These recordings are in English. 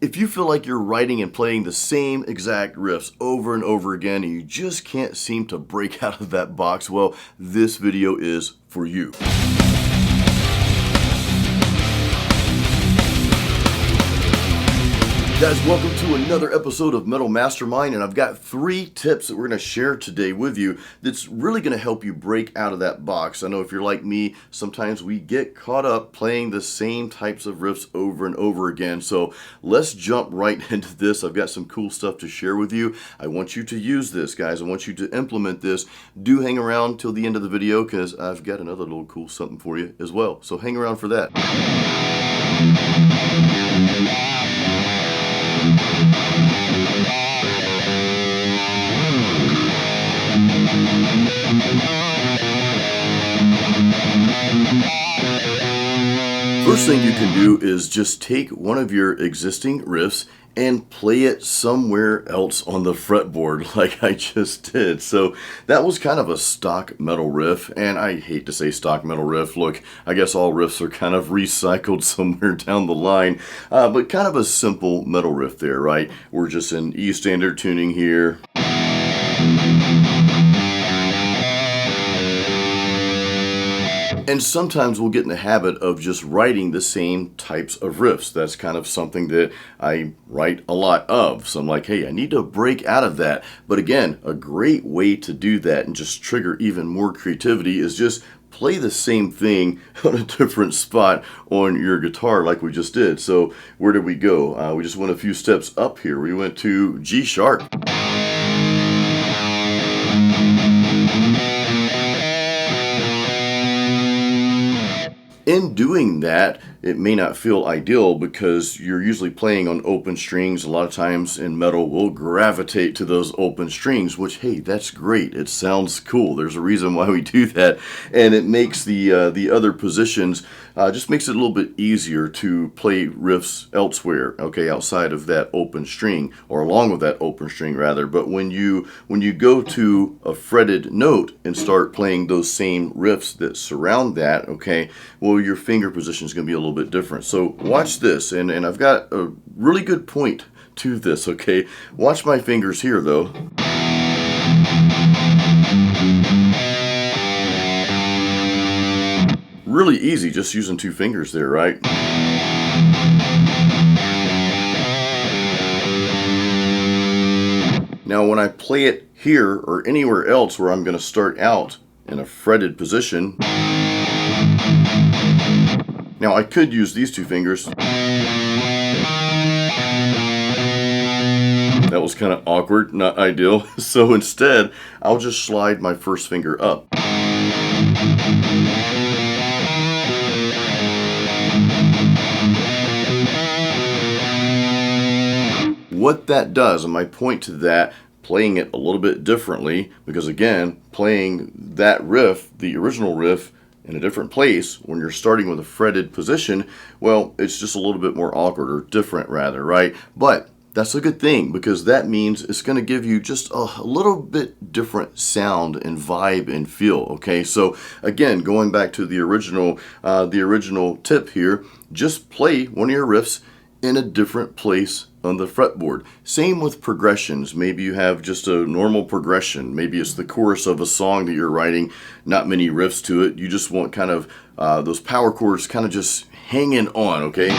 If you feel like you're writing and playing the same exact riffs over and over again and you just can't seem to break out of that box, well, this video is for you. Guys, welcome to another episode of Metal Mastermind, and I've got 3 tips that we're going to share today with you that's really going to help you break out of that box. I know if you're like me, sometimes we get caught up playing the same types of riffs over and over again. So let's jump right into this. I've got some cool stuff to share with you. I want you to use this, guys. I want you to implement this. Do hang around till the end of the video because I've got another little cool something for you as well. So hang around for that. First thing you can do is just take one of your existing riffs and play it somewhere else on the fretboard like I just did. So that was kind of a stock metal riff, and I hate to say stock metal riff. Look, I guess all riffs are kind of recycled somewhere down the line, but kind of a simple metal riff there, right? We're just in E standard tuning here. And sometimes we'll get in the habit of just writing the same types of riffs. That's kind of something that I write a lot of. So I'm like, hey, I need to break out of that. But again, a great way to do that and just trigger even more creativity is just play the same thing on a different spot on your guitar like we just did. So where did we go? We just went a few steps up here. We went to G sharp. In doing that, it may not feel ideal because you're usually playing on open strings. A lot of times in metal, we'll gravitate to those open strings, which, hey, that's great. It sounds cool. There's a reason why we do that. And it makes the other positions, just makes it a little bit easier to play riffs elsewhere, okay, outside of that open string, or along with that open string, rather. But when you go to a fretted note and start playing those same riffs that surround that, okay, well, your finger position is going to be a little bit different. So watch this, and I've got a really good point to this, okay? Watch my fingers here, though. Really easy, just using 2 fingers there, right? Now, when I play it here or anywhere else where I'm going to start out in a fretted position, now I could use these 2 fingers. That was kind of awkward, not ideal. So instead, I'll just slide my first finger up. What that does, and my point to that, playing it a little bit differently, because again, playing that riff, the original riff, in a different place when you're starting with a fretted position, well, it's just a little bit more awkward, or different rather, right? But that's a good thing because that means it's going to give you just a little bit different sound and vibe and feel, okay? So again, going back to the original tip here, just play one of your riffs in a different place on the fretboard. Same with progressions. Maybe you have just a normal progression. Maybe it's the chorus of a song that you're writing, not many riffs to it. You just want kind of those power chords kind of just hanging on, okay?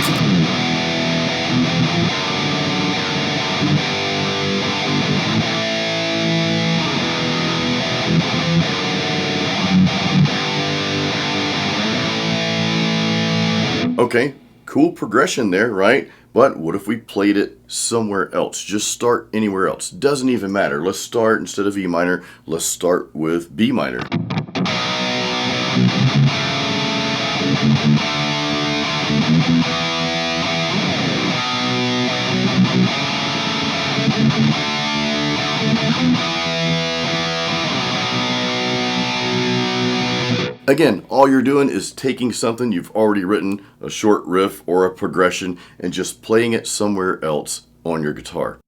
Okay, cool progression there, right? But what if we played it somewhere else? Just start anywhere else. Doesn't even matter. Let's start, instead of E minor, let's start with B minor. Again, all you're doing is taking something you've already written, a short riff or a progression, and just playing it somewhere else on your guitar.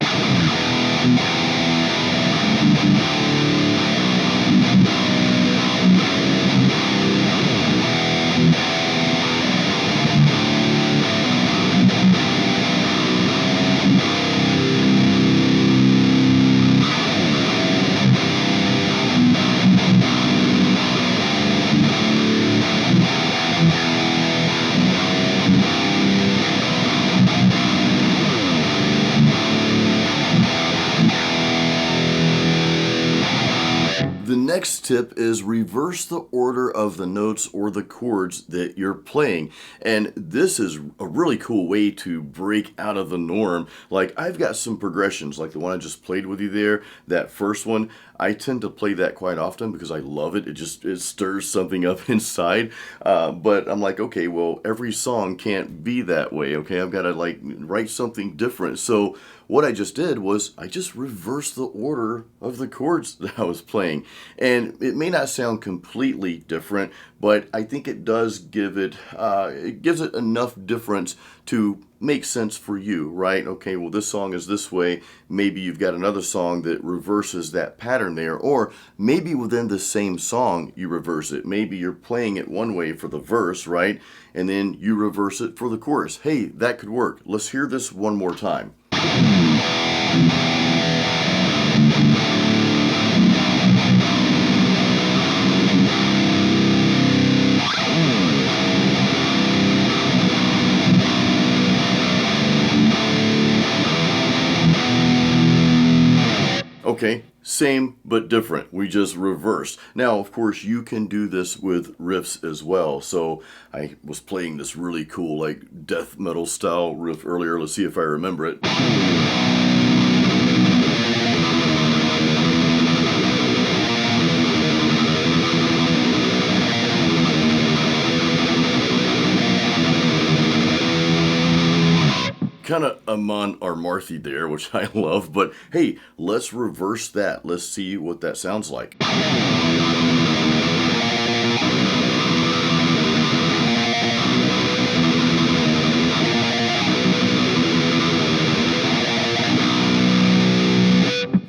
next tip is reverse the order of the notes or the chords that you're playing. And this is a really cool way to break out of the norm. Like, I've got some progressions, like the one I just played with you there, that first one. I tend to play that quite often because I love it. It stirs something up inside. But I'm like, okay, well, every song can't be that way. Okay, I've got to like write something different. So what I just did was I just reversed the order of the chords that I was playing. And it may not sound completely different, but I think it does give it, it gives it enough difference to make sense for you, right? Okay, well, this song is this way. Maybe you've got another song that reverses that pattern there, or maybe within the same song you reverse it. Maybe you're playing it one way for the verse, right? And then you reverse it for the chorus. Hey, that could work. Let's hear this one more time. Okay, same but different. We just reversed. Now, of course, you can do this with riffs as well. So I was playing this really cool, like, death metal style riff earlier. Let's see if I remember it. Kind of Amon Amarthi there, which I love, but hey, let's reverse that. Let's see what that sounds like.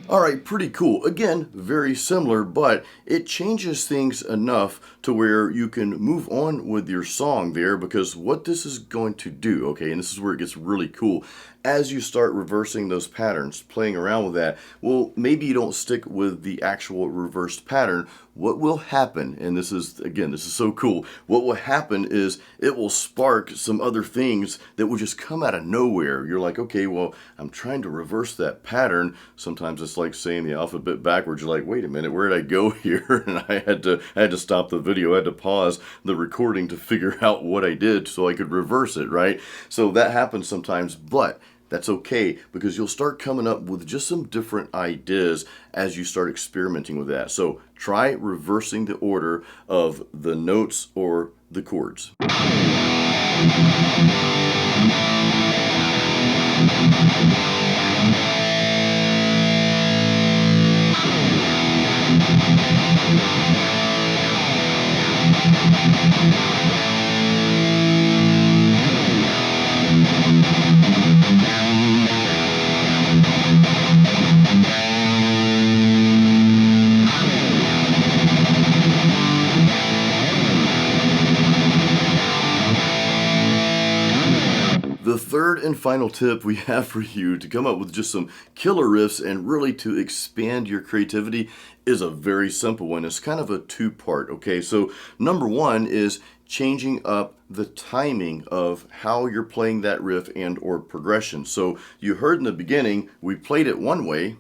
All right, pretty cool. Again, very similar, but it changes things enough to where you can move on with your song there, because what this is going to do, okay, and this is where it gets really cool, as you start reversing those patterns, playing around with that, well, maybe you don't stick with the actual reversed pattern. What will happen, and this is, again, this is so cool, what will happen is it will spark some other things that will just come out of nowhere. You're like, okay, well, I'm trying to reverse that pattern. Sometimes it's like saying the alphabet backwards. You're like, wait a minute, where did I go here? And I had to stop the video. I had to pause the recording to figure out what I did so I could reverse it, right? So that happens sometimes, but that's okay, because you'll start coming up with just some different ideas as you start experimenting with that. So try reversing the order of the notes or the chords. The third and final tip we have for you to come up with just some killer riffs and really to expand your creativity is a very simple one. It's kind of a two-part, okay? So number one is changing up the timing of how you're playing that riff and or progression. So you heard in the beginning, we played it one way.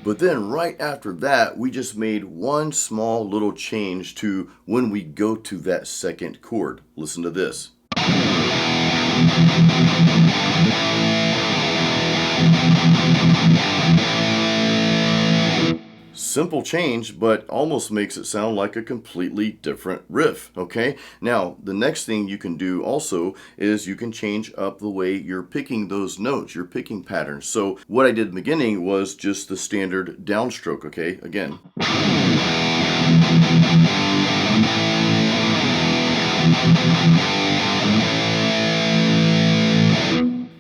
But then right after that, we just made one small little change to when we go to that second chord. Listen to this. Simple change, but almost makes it sound like a completely different riff, okay? Now, the next thing you can do also is you can change up the way you're picking those notes, your picking patterns. So what I did in the beginning was just the standard downstroke, okay? Again.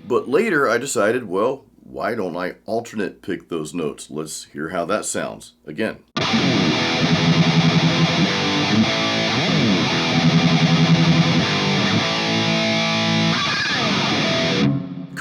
But later I decided, well, why don't I alternate pick those notes? Let's hear how that sounds. Again.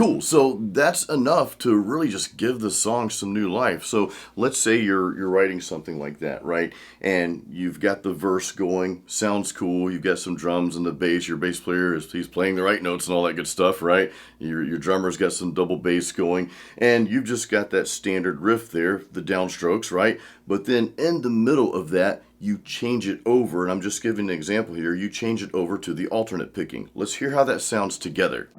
Cool. So that's enough to really just give the song some new life. So let's say you're writing something like that, right? And you've got the verse going, sounds cool. You've got some drums and the bass. Your bass player he's playing the right notes and all that good stuff, right? Your drummer's got some double bass going, and you've just got that standard riff there, the downstrokes, right? But then in the middle of that, you change it over, and I'm just giving an example here. You change it over to the alternate picking. Let's hear how that sounds together.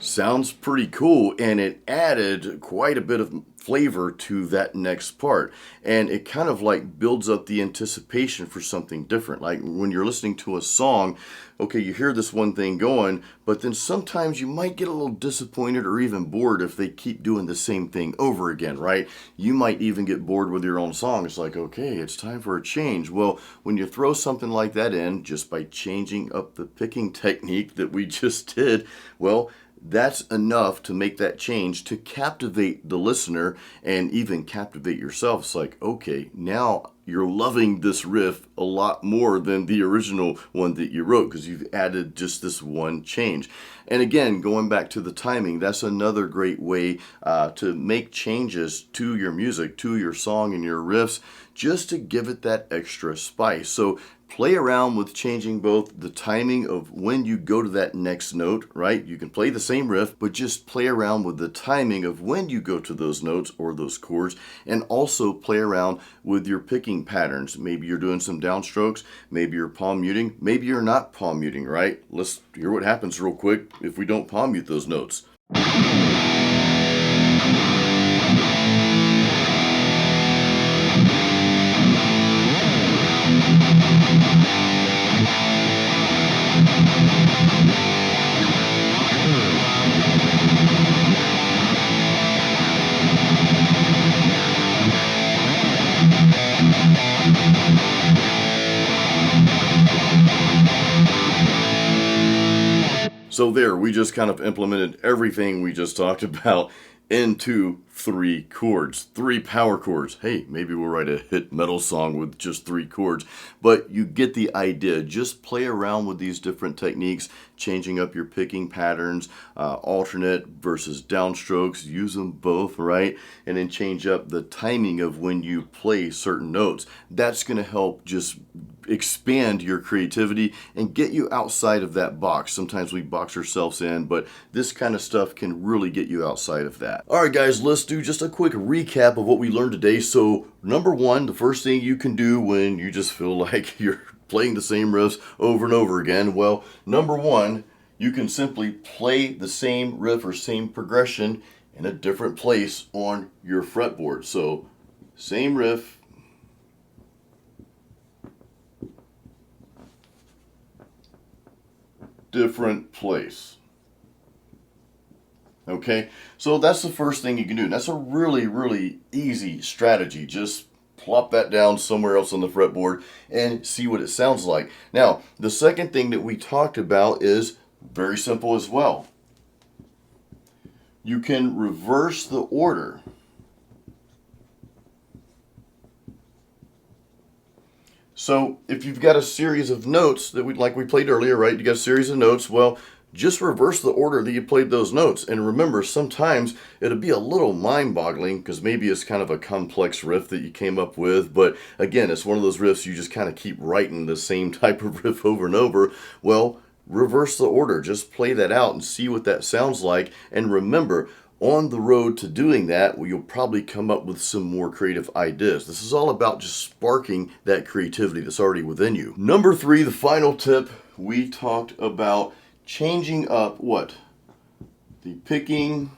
Sounds pretty cool, and it added quite a bit of flavor to that next part, and it kind of like builds up the anticipation for something different. Like when you're listening to a song, okay, you hear this one thing going, but then sometimes you might get a little disappointed or even bored if they keep doing the same thing over again, right? You might even get bored with your own song. It's like, okay, it's time for a change. Well, when you throw something like that in, just by changing up the picking technique that we just did, well, that's enough to make that change to captivate the listener and even captivate yourself. It's like, okay, now you're loving this riff a lot more than the original one that you wrote because you've added just this one change. And again, going back to the timing, that's another great way to make changes to your music, to your song and your riffs, just to give it that extra spice. So play around with changing both the timing of when you go to that next note, right? You can play the same riff, but just play around with the timing of when you go to those notes or those chords, and also play around with your picking patterns. Maybe you're doing some downstrokes, maybe you're palm muting, maybe you're not palm muting, right? Let's hear what happens real quick if we don't palm mute those notes. So there, we just kind of implemented everything we just talked about into 3 chords, 3 power chords. Hey, maybe we'll write a hit metal song with just 3 chords, but you get the idea. Just play around with these different techniques, changing up your picking patterns, alternate versus downstrokes, use them both, right? And then change up the timing of when you play certain notes. That's going to help just expand your creativity and get you outside of that box. Sometimes we box ourselves in, but this kind of stuff can really get you outside of that. All right, guys, let's do just a quick recap of what we learned today. So number 1, the first thing you can do when you just feel like you're playing the same riffs over and over again, well, number 1, you can simply play the same riff or same progression in a different place on your fretboard. So same riff, different place. Okay, so that's the first thing you can do. And that's a really, really easy strategy. Just plop that down somewhere else on the fretboard and see what it sounds like. Now, the second thing that we talked about is very simple as well. You can reverse the order. So if you've got a series of notes that like we played earlier, right? You got a series of notes. Well, just reverse the order that you played those notes. And remember, sometimes it'll be a little mind-boggling because maybe it's kind of a complex riff that you came up with. But again, it's one of those riffs you just kind of keep writing the same type of riff over and over. Well, reverse the order. Just play that out and see what that sounds like. And remember, on the road to doing that, well, you'll probably come up with some more creative ideas. This is all about just sparking that creativity that's already within you. Number 3, the final tip, we talked about changing up what? The picking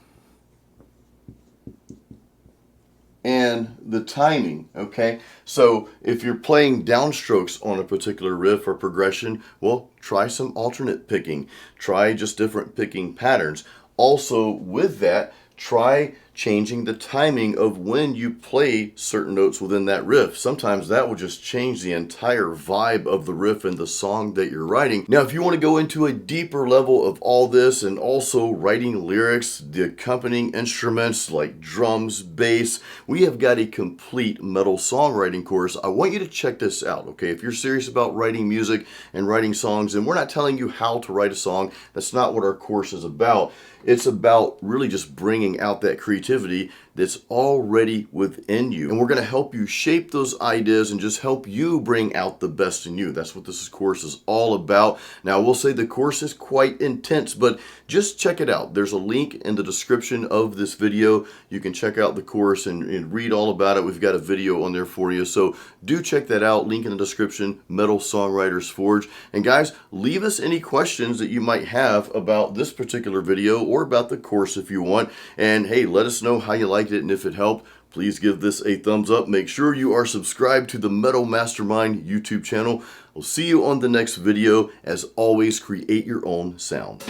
and the timing, okay? So if you're playing downstrokes on a particular riff or progression, well, try some alternate picking. Try just different picking patterns. Also, with that, try changing the timing of when you play certain notes within that riff. Sometimes that will just change the entire vibe of the riff and the song that you're writing. Now, if you want to go into a deeper level of all this and also writing lyrics, the accompanying instruments like drums, bass, we have got a complete metal songwriting course. I want you to check this out, okay? If you're serious about writing music and writing songs, and we're not telling you how to write a song, that's not what our course is about. It's about really just bringing out that creativity that's already within you. And we're going to help you shape those ideas and just help you bring out the best in you. That's what this course is all about. Now, I will say the course is quite intense, but just check it out. There's a link in the description of this video. You can check out the course and read all about it. We've got a video on there for you. So do check that out. Link in the description, Metal Songwriters Forge. And guys, leave us any questions that you might have about this particular video or about the course if you want. And hey, let us know how you liked it, and if it helped, please give this a thumbs up. Make sure you are subscribed to the Metal Mastermind YouTube channel. We'll see you on the next video. As always, create your own sound.